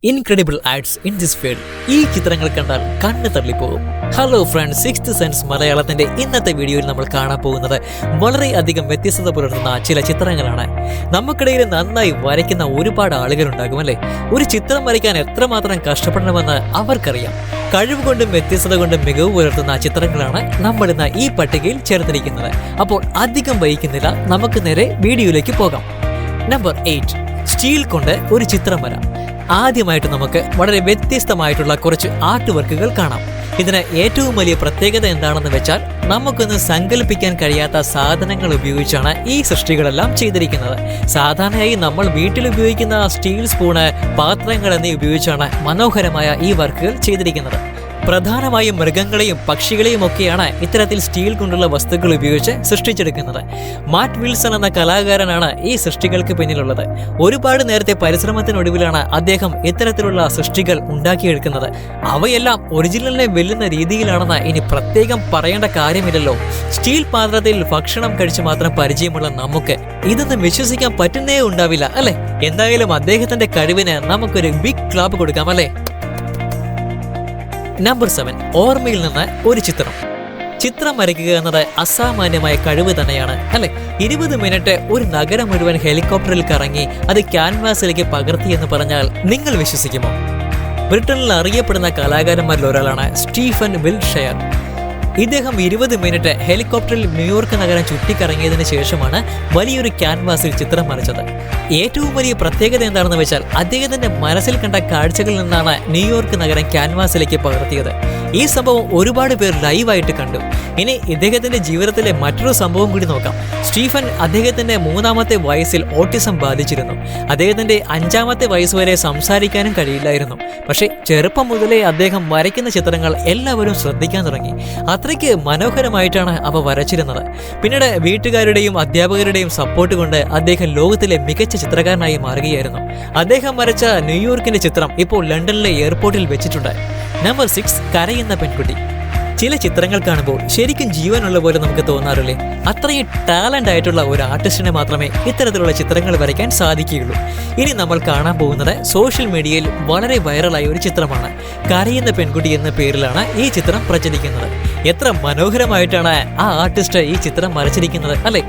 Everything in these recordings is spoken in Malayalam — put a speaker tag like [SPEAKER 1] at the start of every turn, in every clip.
[SPEAKER 1] Incredible ads in this field. ഈ ചിത്രങ്ങൾ കണ്ടാൽ കണ്ണ് തള്ളിപ്പോകും. ഹലോ ഫ്രണ്ട്സ്, സിക്സ്ത് സെൻസ് മലയാളത്തിന്റെ ഇന്നത്തെ വീഡിയോയിൽ നമ്മൾ കാണാൻ പോകുന്നത് വളരെയധികം വ്യത്യസ്തത പുലർത്തുന്ന ചില ചിത്രങ്ങളാണ്. നമുക്കിടയിൽ നന്നായി വരയ്ക്കുന്ന ഒരുപാട് ആളുകളുണ്ടാകും അല്ലേ? ഒരു ചിത്രം വരയ്ക്കാൻ എത്രമാത്രം കഷ്ടപ്പെടണമെന്ന് അവർക്കറിയാം. കഴിവ് കൊണ്ടും വ്യത്യസ്തത കൊണ്ടും മികവ് പുലർത്തുന്ന ചിത്രങ്ങളാണ് നമ്മൾ ഇന്ന് ഈ പട്ടികയിൽ ചേർത്തിരിക്കുന്നത്. അപ്പോൾ അധികം വൈകുന്നില്ല, നമുക്ക് നേരെ വീഡിയോയിലേക്ക് പോകാം. നമ്പർ 8, സ്റ്റീൽ കൊണ്ട് ഒരു ചിത്രം വരാം. ആദ്യമായിട്ട് നമുക്ക് വളരെ വ്യത്യസ്തമായിട്ടുള്ള കുറച്ച് ആർട്ട് വർക്കുകൾ കാണാം. ഇതിന് ഏറ്റവും വലിയ പ്രത്യേകത എന്താണെന്ന് വെച്ചാൽ, നമുക്കൊന്ന് സങ്കല്പിക്കാൻ കഴിയാത്ത സാധനങ്ങൾ ഉപയോഗിച്ചാണ് ഈ സൃഷ്ടികളെല്ലാം ചെയ്തിരിക്കുന്നത്. സാധാരണയായി നമ്മൾ വീട്ടിൽ ഉപയോഗിക്കുന്ന സ്റ്റീൽ സ്പൂണ്, പാത്രങ്ങൾ എന്നിവ ഉപയോഗിച്ചാണ് മനോഹരമായ ഈ വർക്കുകൾ ചെയ്തിരിക്കുന്നത്. പ്രധാനമായും മൃഗങ്ങളെയും പക്ഷികളെയും ഒക്കെയാണ് ഇത്തരത്തിൽ സ്റ്റീൽ കൊണ്ടുള്ള വസ്തുക്കൾ ഉപയോഗിച്ച് സൃഷ്ടിച്ചെടുക്കുന്നത്. മാറ്റ് വിൽസൺ എന്ന കലാകാരനാണ് ഈ സൃഷ്ടികൾക്ക് പിന്നിലുള്ളത്. ഒരുപാട് നേരത്തെ പരിശ്രമത്തിനൊടുവിലാണ് അദ്ദേഹം ഇത്തരത്തിലുള്ള സൃഷ്ടികൾ ഉണ്ടാക്കിയെടുക്കുന്നത്. അവയെല്ലാം ഒറിജിനലിനെ വെല്ലുന്ന രീതിയിലാണെന്ന് ഇനി പ്രത്യേകം പറയേണ്ട കാര്യമില്ലല്ലോ. സ്റ്റീൽ പാത്രത്തിൽ ഭക്ഷണം കഴിച്ച് മാത്രം പരിചയമുള്ള നമുക്ക് ഇതൊന്നും വിശ്വസിക്കാൻ പറ്റുന്നേ ഉണ്ടാവില്ല അല്ലെ? എന്തായാലും അദ്ദേഹത്തിന്റെ കഴിവിന് നമുക്കൊരു ബിഗ് ക്ലാപ്പ് കൊടുക്കാം അല്ലേ? നമ്പർ 7, ഓർമ്മയിൽ നിന്ന് ഒരു ചിത്രം വരയ്ക്കുക എന്നത് അസാമാന്യമായ കഴിവ് തന്നെയാണ് അല്ലെ? 20 മിനിറ്റ് ഒരു നഗരം മുഴുവൻ ഹെലികോപ്റ്ററിൽ കറങ്ങി അത് ക്യാൻവാസിലേക്ക് പകർത്തി എന്ന് പറഞ്ഞാൽ നിങ്ങൾ വിശ്വസിക്കുമോ? ബ്രിട്ടനിൽ അറിയപ്പെടുന്ന കലാകാരന്മാരിൽ ഒരാളാണ് സ്റ്റീഫൻ വിൽഷെയർ. ഇദ്ദേഹം 20 മിനിറ്റ് ഹെലികോപ്റ്ററിൽ ന്യൂയോർക്ക് നഗരം ചുറ്റിക്കറങ്ങിയതിന് ശേഷമാണ് വലിയൊരു ക്യാൻവാസിൽ ചിത്രം വരച്ചത്. ഏറ്റവും വലിയ പ്രത്യേകത എന്താണെന്ന് വെച്ചാൽ, അദ്ദേഹത്തിന്റെ മനസ്സിൽ കണ്ട കാഴ്ചകളിൽ നിന്നാണ് ന്യൂയോർക്ക് നഗരം ക്യാൻവാസിലേക്ക് പകർത്തിയത്. ഈ സംഭവം ഒരുപാട് പേർ ലൈവായിട്ട് കണ്ടു. ഇനി ഇദ്ദേഹത്തിന്റെ ജീവിതത്തിലെ മറ്റൊരു സംഭവം കൂടി നോക്കാം. സ്റ്റീഫൻ അദ്ദേഹത്തിന്റെ 3ാമത്തെ വയസ്സിൽ ഓട്ടിസം ബാധിച്ചിരുന്നു. അദ്ദേഹത്തിന്റെ 5ാമത്തെ വയസ്സ് വരെ സംസാരിക്കാനും കഴിയില്ലായിരുന്നു. പക്ഷേ ചെറുപ്പം മുതലേ അദ്ദേഹം വരയ്ക്കുന്ന ചിത്രങ്ങൾ എല്ലാവരും ശ്രദ്ധിക്കാൻ തുടങ്ങി. അത്രയ്ക്ക് മനോഹരമായിട്ടാണ് അവ വരച്ചിരുന്നത്. പിന്നീട് വീട്ടുകാരുടെയും അധ്യാപകരുടെയും സപ്പോർട്ട് കൊണ്ട് അദ്ദേഹം ലോകത്തിലെ മികച്ച ചിത്രകാരനായി മാറുകയായിരുന്നു. അദ്ദേഹം വരച്ച ന്യൂയോർക്കിന്റെ ചിത്രം ഇപ്പോൾ ലണ്ടനിലെ എയർപോർട്ടിൽ വെച്ചിട്ടുണ്ട്. നമ്പർ 6, കരയുന്ന പെൺകുട്ടി. ചില ചിത്രങ്ങൾ കാണുമ്പോൾ ശരിക്കും ജീവനുള്ള പോലെ നമുക്ക് തോന്നാറില്ലേ? അത്രയും ടാലന്റ് ആയിട്ടുള്ള ഒരു ആർട്ടിസ്റ്റിനെ മാത്രമേ ഇത്തരത്തിലുള്ള ചിത്രങ്ങൾ വരയ്ക്കാൻ സാധിക്കുകയുള്ളൂ. ഇനി നമ്മൾ കാണാൻ പോകുന്നത് സോഷ്യൽ മീഡിയയിൽ വളരെ വൈറലായ ഒരു ചിത്രമാണ്. കരയുന്ന പെൺകുട്ടി എന്ന പേരിലാണ് ഈ ചിത്രം പ്രചരിക്കുന്നത്. എത്ര മനോഹരമായിട്ടാണ് ആ ആർട്ടിസ്റ്റ് ഈ ചിത്രം വരച്ചിരിക്കുന്നത് അല്ലെ?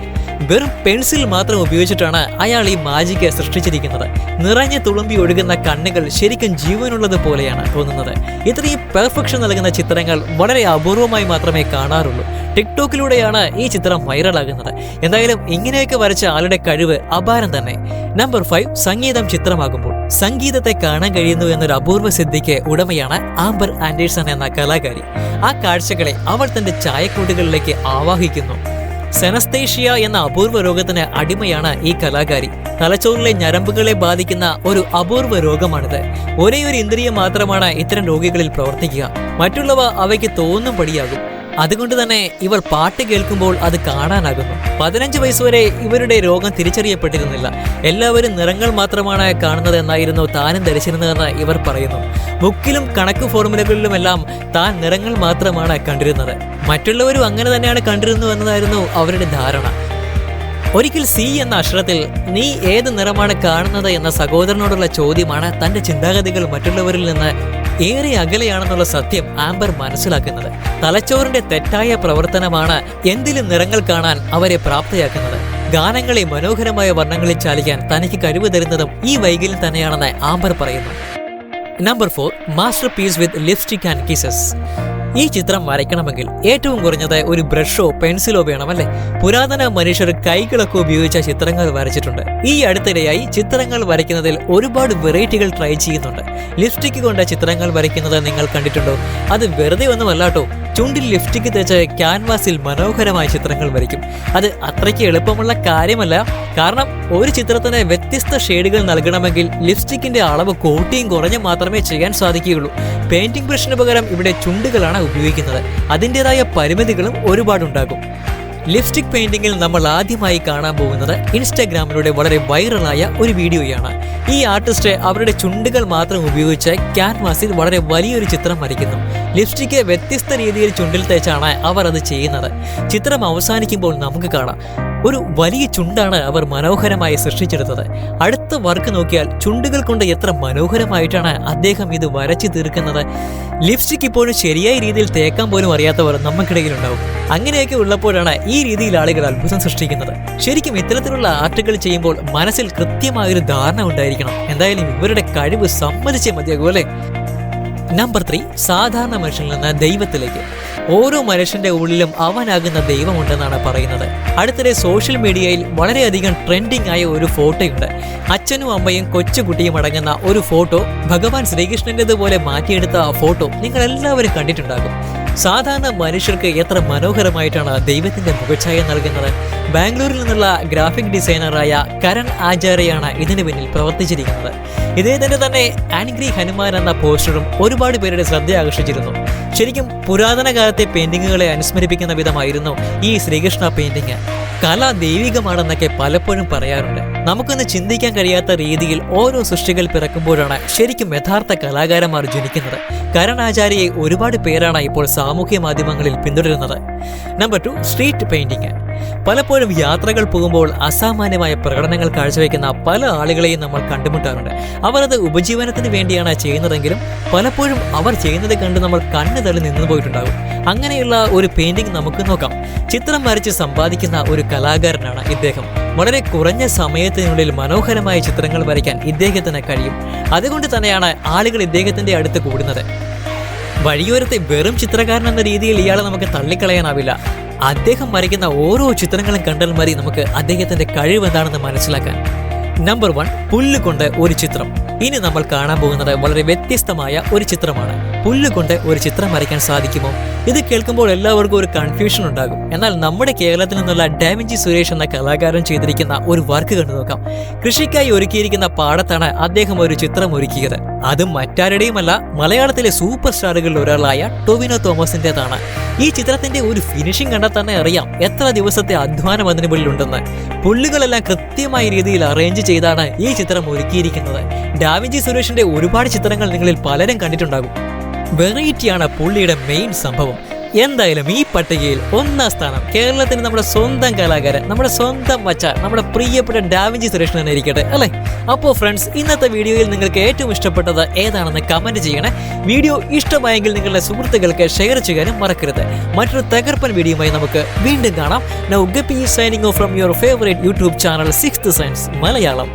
[SPEAKER 1] വെറും പെൻസിൽ മാത്രം ഉപയോഗിച്ചിട്ടാണ് അയാൾ ഈ മാജിക് സൃഷ്ടിച്ചിരിക്കുന്നത്. നിറഞ്ഞ തുളുമ്പി ഒഴുകുന്ന കണ്ണുകൾ ശരിക്കും ജീവനുള്ളത് പോലെയാണ് തോന്നുന്നത്. ഇത്രയും പെർഫെക്ഷൻ നൽകുന്ന ചിത്രങ്ങൾ വളരെ അപൂർവമായി മാത്രമേ കാണാറുള്ളൂ. ടിക്ടോക്കിലൂടെയാണ് ഈ ചിത്രം വൈറലാകുന്നത്. എന്തായാലും ഇങ്ങനെയൊക്കെ വരച്ച ആളുടെ കഴിവ് അപാരം തന്നെ. നമ്പർ 5, സംഗീതം ചിത്രമാകുമ്പോൾ. സംഗീതത്തെ കാണാൻ കഴിയുന്നു എന്നൊരു അപൂർവ സിദ്ധിക്ക് ഉടമയാണ് ആംബർ ആൻഡേഴ്സൺ എന്ന കലാകാരി. ആ കാഴ്ചകളെ അവൾ തന്റെ ചായക്കൂട്ടുകളിലേക്ക് ആവാഹിക്കുന്നു. സെനസ്തേഷ്യ എന്ന അപൂർവ രോഗത്തിന് അടിമയാണ് ഈ കലാകാരി. തലച്ചോറിലെ ഞരമ്പുകളെ ബാധിക്കുന്ന ഒരു അപൂർവ രോഗമാണിത്. ഒരേ ഒരു ഇന്ദ്രിയം മാത്രമാണ് ഇത്തരം രോഗികളിൽ പ്രവർത്തിക്കുക. മറ്റുള്ളവ അവയ്ക്ക് തോന്നും പടിയാകും. അതുകൊണ്ട് തന്നെ ഇവർ പാട്ട് കേൾക്കുമ്പോൾ അത് കാണാനാകുന്നു. 15 വയസ്സുവരെ ഇവരുടെ രോഗം തിരിച്ചറിയപ്പെട്ടിരുന്നില്ല. എല്ലാവരും നിറങ്ങൾ മാത്രമാണ് കാണുന്നത് എന്നായിരുന്നു താനും ധരിച്ചിരുന്നതെന്ന് ഇവർ പറയുന്നു. ബുക്കിലും കണക്ക് ഫോർമുലകളിലുമെല്ലാം താൻ നിറങ്ങൾ മാത്രമാണ് കണ്ടിരുന്നത്. മറ്റുള്ളവരും അങ്ങനെ തന്നെയാണ് കണ്ടിരുന്നു എന്നതായിരുന്നു അവരുടെ ധാരണ. ഒരിക്കൽ സി എന്ന അക്ഷരത്തിൽ നീ ഏത് നിറമാണ് കാണുന്നത് എന്ന സഹോദരനോടുള്ള ചോദ്യമാണ് തന്റെ ചിന്താഗതികൾ മറ്റുള്ളവരിൽ നിന്ന് ഏറെ അകലെയാണെന്നുള്ള സത്യം ആംബർ മനസ്സിലാക്കുന്നത്. തലച്ചോറിന്റെ തെറ്റായ പ്രവർത്തനമാണ് എന്തിലും നിറങ്ങൾ കാണാൻ അവരെ പ്രാപ്തയാക്കുന്നത്. ഗാനങ്ങളെ മനോഹരമായ വർണ്ണങ്ങളിൽ ചാലിക്കാൻ തനിക്ക് കഴിവ് തരുന്നതും ഈ വൈകല്യം തന്നെയാണെന്ന് ആംബർ പറയുന്നു. Number 4, masterpiece with lipstick and kisses. ഈ ചിത്രം വരയ്ക്കണമെങ്കിൽ ഏറ്റവും കുറഞ്ഞത് ഒരു ബ്രഷോ പെൻസിലോ വേണമല്ലേ? പുരാതന മനുഷ്യർ കൈകളൊക്കെ ഉപയോഗിച്ച ചിത്രങ്ങൾ വരച്ചിട്ടുണ്ട്. ഈ അടുത്തിടെയായി ചിത്രങ്ങൾ വരയ്ക്കുന്നതിൽ ഒരുപാട് വെറൈറ്റികൾ ട്രൈ ചെയ്യുന്നുണ്ട്. ലിപ്സ്റ്റിക് കൊണ്ട് ചിത്രങ്ങൾ വരയ്ക്കുന്നത് നിങ്ങൾ കണ്ടിട്ടുണ്ടോ? അത് വെറുതെ ഒന്നുമല്ലാട്ടോ. ചുണ്ടിൽ ലിപ്സ്റ്റിക് തേച്ച് ക്യാൻവാസിൽ മനോഹരമായ ചിത്രങ്ങൾ വരയ്ക്കും. അത് അത്രയ്ക്ക് എളുപ്പമുള്ള കാര്യമല്ല. കാരണം ഒരു ചിത്രത്തിന് വ്യത്യസ്ത ഷെയ്ഡുകൾ നൽകണമെങ്കിൽ ലിപ്സ്റ്റിക്കിന്റെ അളവ് കൂട്ടിയും കുറഞ്ഞും മാത്രമേ ചെയ്യാൻ സാധിക്കുകയുള്ളൂ. പെയിന്റിംഗ് ബ്രഷിന് പകരം ഇവിടെ ചുണ്ടുകളാണ് ഉപയോഗിക്കുന്നത്. അതിൻ്റെതായ പരിമിതികളും ഒരുപാടുണ്ടാകും. ലിപ്സ്റ്റിക് പെയിന്റിങ്ങിൽ നമ്മൾ ആദ്യമായി കാണാൻ പോകുന്നത് ഇൻസ്റ്റാഗ്രാമിലൂടെ വളരെ വൈറലായ ഒരു വീഡിയോയാണ്. ഈ ആർട്ടിസ്റ്റ് അവരുടെ ചുണ്ടുകൾ മാത്രം ഉപയോഗിച്ച് ക്യാൻവാസിൽ വളരെ വലിയൊരു ചിത്രം വരയ്ക്കുന്നു. ലിപ്സ്റ്റിക്ക് വ്യത്യസ്ത രീതിയിൽ ചുണ്ടിൽ തേച്ചാണ് അവർ അത് ചെയ്യുന്നത്. ചിത്രം അവസാനിക്കുമ്പോൾ നമുക്ക് കാണാം ഒരു വലിയ ചുണ്ടാണ് അവർ മനോഹരമായി സൃഷ്ടിച്ചെടുത്തത്. അടുത്ത വർക്ക് നോക്കിയാൽ ചുണ്ടുകൾ കൊണ്ട് എത്ര മനോഹരമായിട്ടാണ് അദ്ദേഹം ഇത് വരച്ചു തീർക്കുന്നത്. ലിപ്സ്റ്റിക് ഇപ്പോഴും ശരിയായ രീതിയിൽ തേക്കാൻ പോലും അറിയാത്തവർ നമുക്കിടയിലുണ്ടാവും. അങ്ങനെയൊക്കെ ഉള്ളപ്പോഴാണ് ഈ രീതിയിൽ ആളുകൾ അത്ഭുതം സൃഷ്ടിക്കുന്നത്. ശരിക്കും ഇത്തരത്തിലുള്ള ആർട്ടുകൾ ചെയ്യുമ്പോൾ മനസ്സിൽ കൃത്യമായൊരു ധാരണ ഉണ്ടായിരിക്കണം. എന്തായാലും ഇവരുടെ കഴിവ് സമ്മതിച്ചേ മതിയാകും അല്ലേ. നമ്പർ 3, സാധാരണ മനുഷ്യനിൽ നിന്ന് ദൈവത്തിലേക്ക്. ഓരോ മനുഷ്യന്റെ ഉള്ളിലും അവനാകുന്ന ദൈവമുണ്ടെന്നാണ് പറയുന്നത്. അടുത്തിടെ സോഷ്യൽ മീഡിയയിൽ വളരെയധികം ട്രെൻഡിങ് ആയ ഒരു ഫോട്ടോയുണ്ട്. അച്ഛനും അമ്മയും കൊച്ചുകുട്ടിയും അടങ്ങുന്ന ഒരു ഫോട്ടോ. ഭഗവാൻ ശ്രീകൃഷ്ണൻ്റെതുപോലെ മാറ്റിയെടുത്ത ആ ഫോട്ടോ നിങ്ങൾ എല്ലാവരും കണ്ടിട്ടുണ്ടാകും. സാധാരണ മനുഷ്യർക്ക് എത്ര മനോഹരമായിട്ടാണ് ദൈവത്തിന്റെ മുഖച്ഛായ നൽകുന്നത്. ബാംഗ്ലൂരിൽ നിന്നുള്ള ഗ്രാഫിക് ഡിസൈനറായ കരൺ ആചാര്യയാണ് ഇതിന് പിന്നിൽ പ്രവർത്തിച്ചിരിക്കുന്നത്. ഇദ്ദേഹത്തിന്റെ തന്നെ ആൻഗ്രി ഹനുമാൻ എന്ന പോസ്റ്ററും ഒരുപാട് പേരുടെ ശ്രദ്ധ ആകർഷിച്ചിരുന്നു. ശരിക്കും പുരാതന കാലത്തെ പെയിന്റിങ്ങുകളെ അനുസ്മരിപ്പിക്കുന്ന വിധമായിരുന്നു ഈ ശ്രീകൃഷ്ണ പെയിന്റിങ്. കല ദൈവികമാണെന്നൊക്കെ പലപ്പോഴും പറയാറുണ്ട്. നമുക്കൊന്ന് ചിന്തിക്കാൻ കഴിയാത്ത രീതിയിൽ ഓരോ സൃഷ്ടികൾ പിറക്കുമ്പോഴാണ് ശരിക്കും യഥാർത്ഥ കലാകാരന്മാർ ജനിക്കുന്നത്. കരൺ ആചാര്യയെ ഒരുപാട് പേരാണ് ഇപ്പോൾ സാമൂഹ്യ മാധ്യമങ്ങളിൽ പിന്തുടരുന്നത്. Number 2, street painting. പലപ്പോഴും യാത്രകൾ പോകുമ്പോൾ അസാമാന്യമായ പ്രകടനങ്ങൾ കാഴ്ചവെക്കുന്ന പല ആളുകളെയും നമ്മൾ കണ്ടുമുട്ടാറുണ്ട്. അവർ അത് ഉപജീവനത്തിന് വേണ്ടിയാണ് ചെയ്യുന്നതെങ്കിലും പലപ്പോഴും അവർ ചെയ്യുന്നത് കണ്ട് നമ്മൾ കണ്ണു തള്ളി നിന്നു പോയിട്ടുണ്ടാകും. അങ്ങനെയുള്ള ഒരു പെയിന്റിംഗ് നമുക്ക് നോക്കാം. ചിത്രം വരച്ച് സമ്പാദിക്കുന്ന ഒരു കലാകാരനാണ് ഇദ്ദേഹം. വളരെ കുറഞ്ഞ സമയത്തിനുള്ളിൽ മനോഹരമായ ചിത്രങ്ങൾ വരയ്ക്കാൻ ഇദ്ദേഹത്തിന് കഴിയും. അതുകൊണ്ട് തന്നെയാണ് ആളുകൾ ഇദ്ദേഹത്തിന്റെ അടുത്ത് കൂടുന്നത്. വഴിയോരത്തെ വെറും ചിത്രകാരൻ എന്ന രീതിയിൽ ഇയാളെ നമുക്ക് തള്ളിക്കളയാനാവില്ല. അദ്ദേഹം വരയ്ക്കുന്ന ഓരോ ചിത്രങ്ങളും കണ്ടാൽ മതി നമുക്ക് അദ്ദേഹത്തിന്റെ കഴിവ് എന്താണെന്ന് മനസ്സിലാക്കാൻ. നമ്പർ 1, പുല്ലുകൊണ്ട് ഒരു ചിത്രം. ഇനി നമ്മൾ കാണാൻ പോകുന്നത് വളരെ വ്യത്യസ്തമായ ഒരു ചിത്രമാണ്. പുല്ലുകൊണ്ട് ഒരു ചിത്രം വരയ്ക്കാൻ സാധിക്കുമോ? ഇത് കേൾക്കുമ്പോൾ എല്ലാവർക്കും ഒരു കൺഫ്യൂഷൻ ഉണ്ടാകും. എന്നാൽ നമ്മുടെ കേരളത്തിൽ നിന്നുള്ള ഡാവിഞ്ചി സുരേഷ് എന്ന കലാകാരൻ ചെയ്തിരിക്കുന്ന ഒരു വർക്ക് കണ്ടു നോക്കാം. കൃഷിക്കായി ഒരുക്കിയിരിക്കുന്ന പാടത്താണ് അദ്ദേഹം ഒരു ചിത്രം ഒരുക്കിയത്. അത് മറ്റാരുടെയുമല്ല, മലയാളത്തിലെ സൂപ്പർ സ്റ്റാറുകളിൽ ഒരാളായ ടൊവിനോ തോമസിൻ്റെതാണ്. ഈ ചിത്രത്തിന്റെ ഒരു ഫിനിഷിംഗ് കണ്ടാൽ തന്നെ അറിയാം എത്ര ദിവസത്തെ അധ്വാനം അതിന് മുന്നിലുണ്ടെന്ന്. പുല്ലുകളെല്ലാം കൃത്യമായ രീതിയിൽ അറേഞ്ച് ചെയ്താണ് ഈ ചിത്രം ഒരുക്കിയിരിക്കുന്നത്. ഡാവിഞ്ചി സുരേഷിന്റെ ഒരുപാട് ചിത്രങ്ങൾ നിങ്ങളിൽ പലരും കണ്ടിട്ടുണ്ടാകും. വെറൈറ്റിയാണ് പുള്ളിയുടെ മെയിൻ സംഭവം. എന്തായാലും ഈ പട്ടികയിൽ 1ാം സ്ഥാനം കേരളത്തിന് നമ്മുടെ സ്വന്തം കലാകാരൻ, നമ്മുടെ സ്വന്തം മച്ചാൻ, നമ്മുടെ പ്രിയപ്പെട്ട ഡാവിഞ്ചി സുരേഷ് തന്നെ ഇരിക്കട്ടെ അല്ലേ. അപ്പോൾ ഫ്രണ്ട്സ്, ഇന്നത്തെ വീഡിയോയിൽ നിങ്ങൾക്ക് ഏറ്റവും ഇഷ്ടപ്പെട്ടത് ഏതാണെന്ന് കമന്റ് ചെയ്യണേ. വീഡിയോ ഇഷ്ടമായെങ്കിൽ നിങ്ങളുടെ സുഹൃത്തുക്കൾക്ക് ഷെയർ ചെയ്യാനും മറക്കരുത്. മറ്റൊരു തകർപ്പൻ വീഡിയോയുമായി നമുക്ക് വീണ്ടും കാണാം. Now guppy signing off from your favourite YouTube channel 6th sense Malayalam.